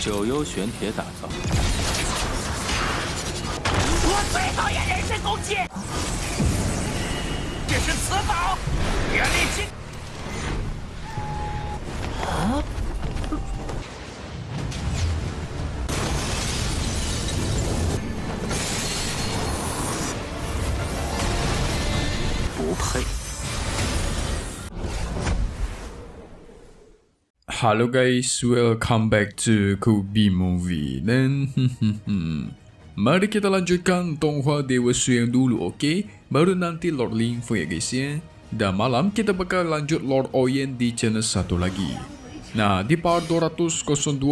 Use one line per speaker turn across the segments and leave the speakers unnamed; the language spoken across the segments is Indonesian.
九幽玄铁打造。
我最讨厌人身攻击，这是此宝，原力金。啊！
不配。
Halo guys, welcome back to Kubi Movie. Dan mari kita lanjutkan Donghua Dewa Suyang dulu, oke? Baru nanti Lord Lingfu ya guys ya. Dan malam kita bakal lanjut Lord Oyen di channel satu lagi. Nah, di part 202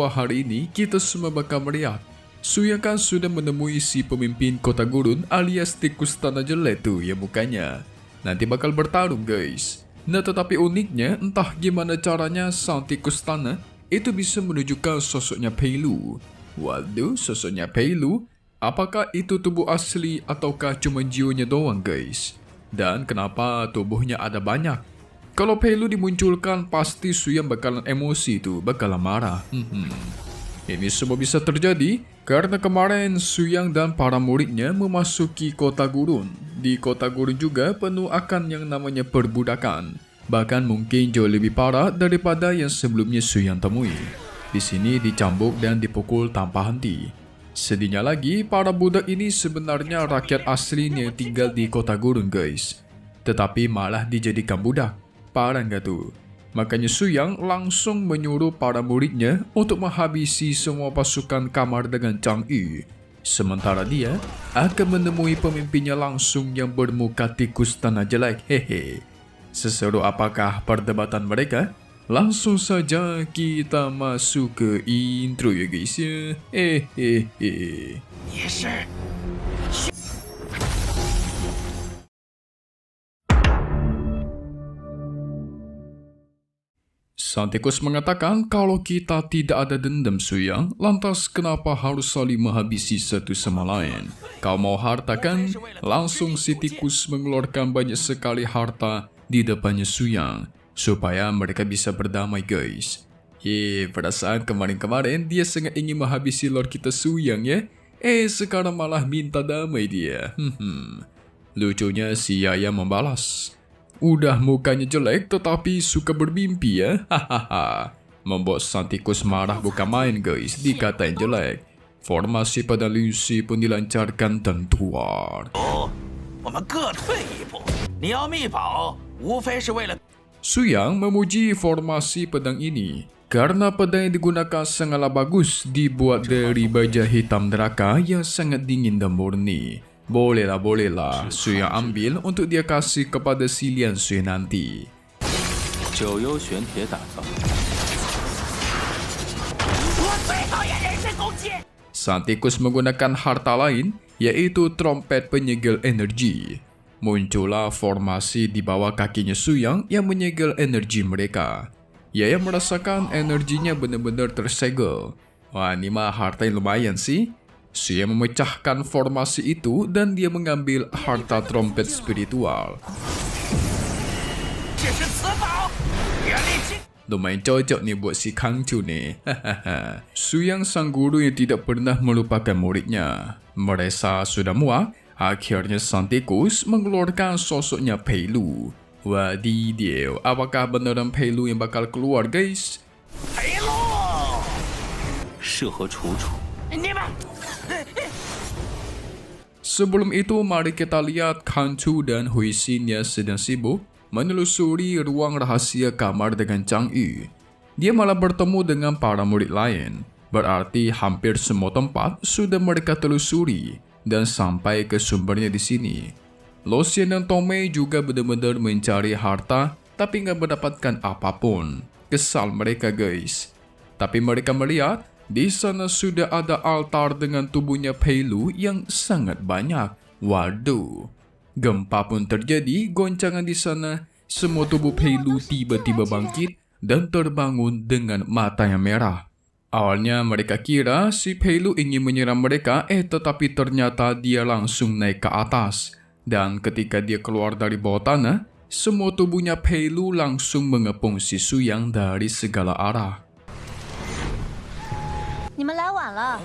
hari ini kita semua bakal melihat Suyang kan sudah menemui si pemimpin kota gurun alias tikus tanah jelek tuh ya mukanya. Nanti bakal bertarung guys. Nah, tetapi uniknya, entah gimana caranya sang tikus tanah itu bisa menunjukkan sosoknya Pei Lu. Waduh, sosoknya Pei Lu? Apakah itu tubuh asli ataukah cuma jiwanya doang guys? Dan kenapa tubuhnya ada banyak? Kalau Pei Lu dimunculkan, pasti Suyang bakalan emosi tuh, bakalan marah. Ini semua bisa terjadi karena kemarin Suyang dan para muridnya memasuki kota gurun. Di kota gurun juga penuh akan yang namanya perbudakan. Bahkan mungkin jauh lebih parah daripada yang sebelumnya Suyang temui. Di sini dicambuk dan dipukul tanpa henti. Sedihnya lagi, para budak ini sebenarnya rakyat asli yang tinggal di kota gurun guys. Tetapi malah dijadikan budak. Parah nggak tuh? Makanya Suyang langsung menyuruh para muridnya untuk menghabisi semua pasukan kamar dengan Chang'e. Sementara dia akan menemui pemimpinnya langsung yang bermuka tikus tanah jelek. Hehe. Seseru apakah perdebatan mereka? Langsung saja kita masuk ke intro ya guys ya.
Yes,
Sang tikus mengatakan kalau kita tidak ada dendam Suyang, lantas kenapa harus saling menghabisi satu sama lain? Kau mau harta kan? Langsung si tikus mengeluarkan banyak sekali harta di depannya Suyang, supaya mereka bisa berdamai guys. Perasaan kemarin-kemarin dia sangat ingin menghabisi Lord kita Suyang ya. Sekarang malah minta damai dia. Lucunya si Yaya membalas. Udah mukanya jelek tetapi suka bermimpi ya. Hahaha. Membuat sang tikus marah bukan main guys, dikatain jelek. Formasi pada Lucy pun dilancarkan dan keluar.
我们各退一步。你要秘宝，无非是为了
Suyang memuji formasi pedang ini karena pedang yang digunakan sangatlah bagus, dibuat dari baja hitam neraka yang sangat dingin dan murni. Bolehlah, Suyang ambil untuk dia kasih kepada si Lian Sui nanti.
九幽玄铁打造。
我最讨厌人身攻击。
Sang tikus menggunakan harta lain, yaitu trompet penyegel energi. Muncullah formasi di bawah kakinya Suyang yang menyegel energi mereka. Ia merasakan energinya benar-benar tersegel. Wah, ini mah harta yang lumayan sih. Suyang memecahkan formasi itu dan dia mengambil harta trompet spiritual.
这是此宝，原力金。
Lumayan cocok nih buat si Kangcu nih. Suyang sang guru yang tidak pernah melupakan muridnya. Merasa sudah muak, akhirnya sang tikus mengeluarkan sosoknya Pei Lu. Wadidaw, apakah beneran Pei Lu yang bakal keluar guys?
裴路，
适合楚楚。
你们
Sebelum itu, mari kita lihat Kangcu dan Huixin yang sedang sibuk menelusuri ruang rahasia kamar dengan Chang'e. Dia malah bertemu dengan para murid lain. Berarti hampir semua tempat sudah mereka telusuri dan sampai ke sumbernya di sini. Lo Xian dan Tomei juga benar-benar mencari harta tapi nggak mendapatkan apapun. Kesal mereka guys. Tapi mereka melihat di sana sudah ada altar dengan tubuhnya Pei Lu yang sangat banyak. Waduh. Gempa pun terjadi, goncangan di sana. Semua tubuh Pei Lu tiba-tiba bangkit dan terbangun dengan mata yang merah. Awalnya mereka kira si Pei Lu ingin menyerang mereka, tetapi ternyata dia langsung naik ke atas. Dan ketika dia keluar dari bawah tanah, semua tubuhnya Pei Lu langsung mengepung si Suyang dari segala arah.
你们来晚了。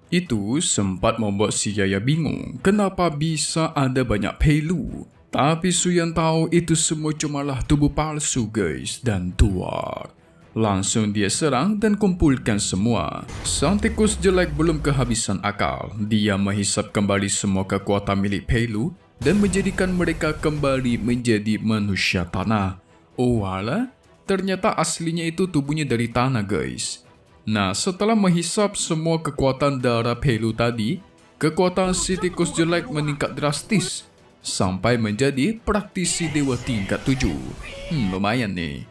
Itu sempat membuat si Yaya bingung kenapa bisa ada banyak Pelu. Tapi Suyan tahu itu semua cumalah tubuh palsu guys dan tuar. Langsung dia serang dan kumpulkan semua. Sang tikus jelek belum kehabisan akal. Dia menghisap kembali semua kekuatan milik Pelu dan menjadikan mereka kembali menjadi manusia tanah. Oh alah, ternyata aslinya itu tubuhnya dari tanah guys. Nah, setelah menghisap semua kekuatan darah Pelu tadi, kekuatan si tikus jelek meningkat drastis sampai menjadi praktisi dewa tingkat 7. Lumayan nih.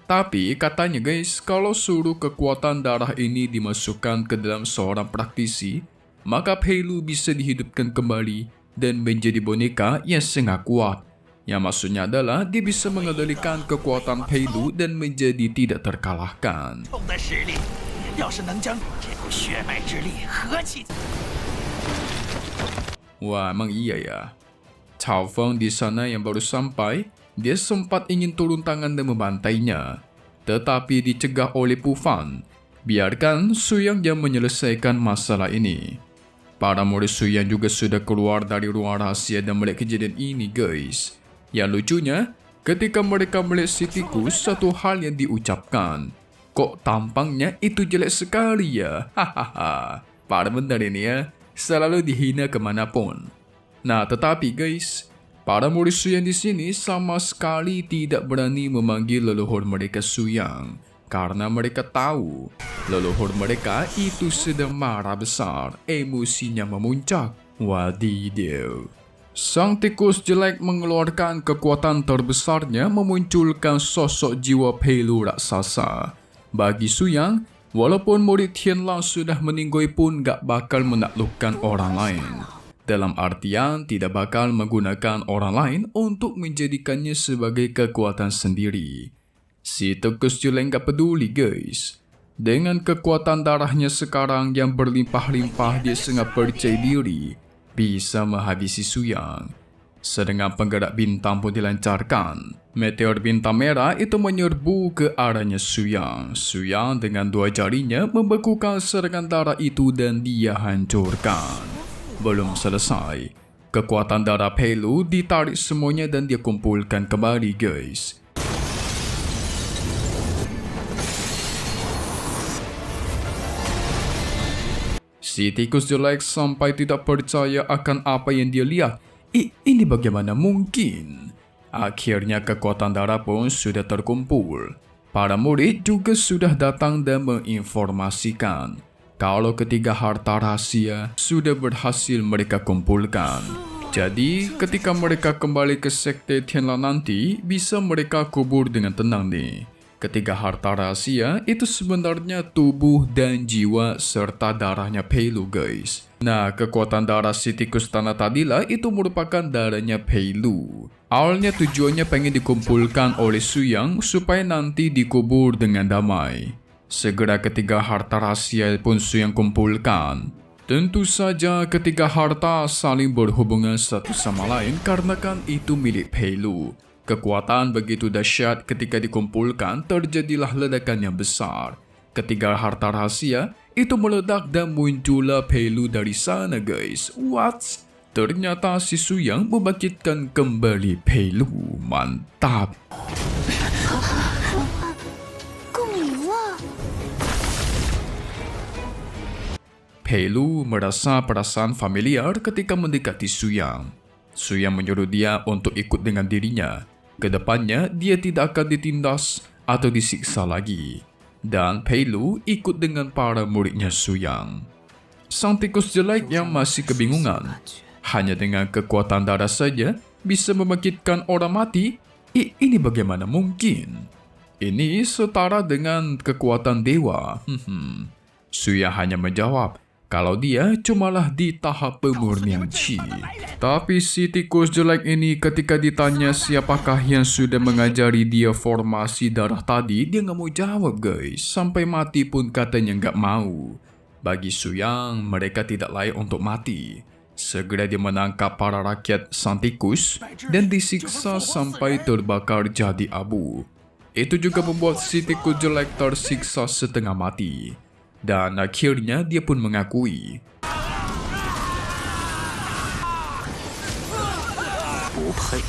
Tapi katanya guys, kalau suruh kekuatan darah ini dimasukkan ke dalam seorang praktisi, maka Pelu bisa dihidupkan kembali dan menjadi boneka yang sangat kuat. Yang maksudnya adalah dia bisa mengendalikan kekuatan Pelu dan menjadi tidak terkalahkan.
要是能将这股血脉之力合起，
Wah, emang iya ya. Cao Feng di sana yang baru sampai, dia sempat ingin turun tangan dan membantainya, tetapi dicegah oleh Pu Fan. Biarkan Suyang yang menyelesaikan masalah ini. Para murid Suyang juga sudah keluar dari ruang rahasia dan melihat kejadian ini guys. Yang lucunya, ketika mereka melihat si tikus, satu hal yang diucapkan. Kok tampangnya itu jelek sekali ya? Hahaha. Para benar ini ya, selalu dihina kemanapun. Nah, tetapi guys, para murid Suyang di sini sama sekali tidak berani memanggil leluhur mereka Suyang. Karena mereka tahu, leluhur mereka itu sedang marah besar, emosinya memuncak. Wadidaw. Sang tikus jelek mengeluarkan kekuatan terbesarnya memunculkan sosok jiwa Pelu raksasa. Bagi Suyang, walaupun murid Tianlang sudah meninggoy pun gak bakal menaklukkan orang lain. Dalam artian tidak bakal menggunakan orang lain untuk menjadikannya sebagai kekuatan sendiri. Si tikus jelek gak peduli guys. Dengan kekuatan darahnya sekarang yang berlimpah-limpah, dia sangat percaya diri bisa menghabisi Suyang. Sedangkan penggerak bintang pun dilancarkan. Meteor bintang merah itu menyerbu ke arahnya Suyang. Suyang dengan dua jarinya membekukan serangan darah itu dan dia hancurkan. Belum selesai. Kekuatan darah Pelu ditarik semuanya dan dia kumpulkan kembali guys. Si tikus jelek sampai tidak percaya akan apa yang dia lihat. Ini bagaimana mungkin? Akhirnya kekuatan darah pun sudah terkumpul. Para murid juga sudah datang dan menginformasikan kalau ketiga harta rahasia sudah berhasil mereka kumpulkan. Jadi ketika mereka kembali ke sekte Tianlang nanti, bisa mereka kubur dengan tenang nih. Ketiga harta rahasia itu sebenarnya tubuh dan jiwa serta darahnya Pelu guys. Nah, kekuatan darah si tikus tanah tadilah itu merupakan darahnya Pelu. Awalnya tujuannya pengen dikumpulkan oleh Suyang supaya nanti dikubur dengan damai. Segera ketiga harta rahasia pun Suyang kumpulkan. Tentu saja ketiga harta saling berhubungan satu sama lain karena kan itu milik Pelu. Kekuatan begitu dahsyat ketika dikumpulkan terjadilah ledakan yang besar. Ketiga harta rahasia itu meledak dan muncullah Pelu dari sana guys. What? Ternyata si Suyang membangkitkan kembali Pelu. Mantap. Pelu merasa perasaan familiar ketika mendekati Suyang. Suyang menyuruh dia untuk ikut dengan dirinya. Kedepannya dia tidak akan ditindas atau disiksa lagi. Dan Pelu ikut dengan para muridnya Suyang. Sang tikus jelek yang masih kebingungan. Hanya dengan kekuatan darah saja bisa membangkitkan orang mati? Ini bagaimana mungkin? Ini setara dengan kekuatan dewa. Suyang hanya menjawab kalau dia cumalah di tahap pemurnian Qi. Tapi si tikus jelek ini ketika ditanya siapakah yang sudah mengajari dia formasi darah tadi, dia nggak mau jawab guys. Sampai mati pun katanya nggak mau. Bagi Suyang, mereka tidak layak untuk mati. Segera dia menangkap para rakyat sang tikus dan disiksa sampai terbakar jadi abu. Itu juga membuat si tikus jelek tersiksa setengah mati. Dan akhirnya dia pun mengakui.
不配。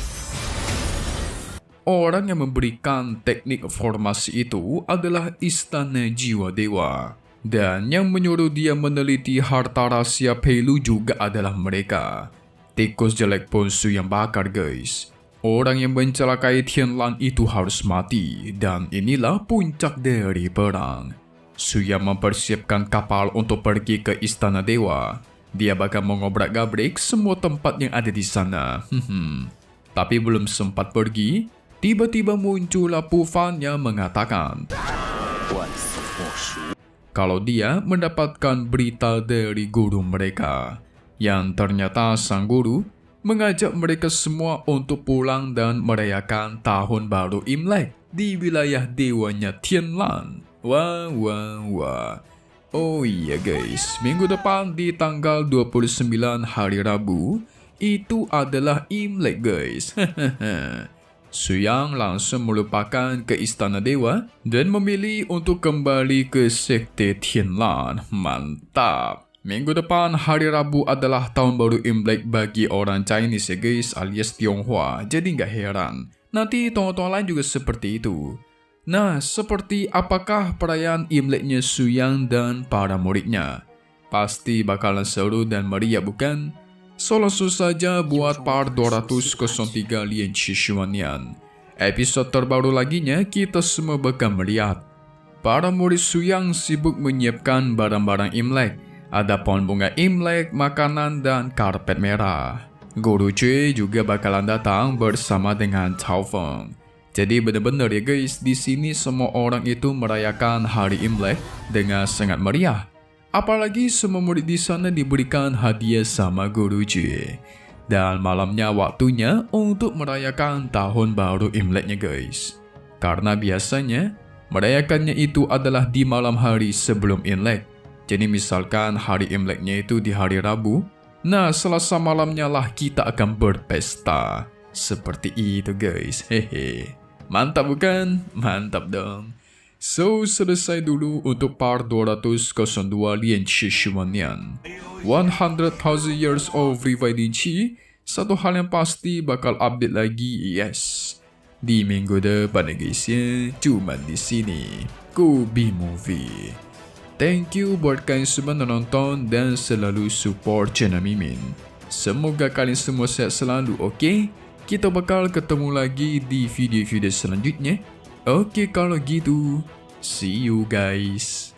Orang yang memberikan teknik formasi itu adalah Istana Jiwa Dewa. Dan yang menyuruh dia meneliti harta rahasia Pelu juga adalah mereka. Tikus jelek pun Su yang bakar guys. Orang yang mencelakai Tianlan itu harus mati. Dan inilah puncak dari perang. Su yang mempersiapkan kapal untuk pergi ke Istana Dewa. Dia bakal mengobrak-gabrik semua tempat yang ada di sana. Tapi belum sempat pergi, tiba-tiba muncullah Pufan yang mengatakan
万死莫赎。
kalau dia mendapatkan berita dari guru mereka, yang ternyata sang guru mengajak mereka semua untuk pulang dan merayakan tahun baru Imlek di wilayah dewanya Tianlan. Wah, wah, wah. Oh iya guys, minggu depan di tanggal 29 hari Rabu, itu adalah Imlek guys. Su Yang langsung melupakan ke Istana Dewa dan memilih untuk kembali ke Sekte Tianlan. Mantap! Minggu depan hari Rabu adalah tahun baru Imlek bagi orang Chinese ya guys, alias Tionghoa. Jadi nggak heran, nanti tahun-tahun lain juga seperti itu. Nah, seperti apakah perayaan Imleknya Su Yang dan para muridnya? Pasti bakalan seru dan meriah bukan? So langsung saja buat part 203 Lian Shishuanian. Episode terbaru laginya kita semua bakal melihat para murid Su Yang sibuk menyiapkan barang-barang Imlek. Ada pohon bunga Imlek, makanan, dan karpet merah. Guru Cui juga bakalan datang bersama dengan Cao Feng. Jadi benar-benar ya guys, di sini semua orang itu merayakan hari Imlek dengan sangat meriah. Apalagi semua murid di sana diberikan hadiah sama Guru Cui. Dan malamnya waktunya untuk merayakan tahun baru Imleknya guys. Karena biasanya merayakannya itu adalah di malam hari sebelum Imlek. Jadi misalkan hari Imleknya itu di hari Rabu, nah Selasa malamnya lah kita akan berpesta. Seperti itu guys, hehe. Mantap bukan? Mantap dong. So, selesai dulu untuk part 202 Lian Shishuanian. 100,000 years of reviving Qi. Satu hal yang pasti bakal update lagi, yes. Di minggu depan guys ya, cuma di sini. Kubi Movie. Thank you buat kalian semua nonton dan selalu support channel Mimin. Semoga kalian semua sehat selalu, oke? Kita bakal ketemu lagi di video-video selanjutnya. Oke kalau gitu, see you guys.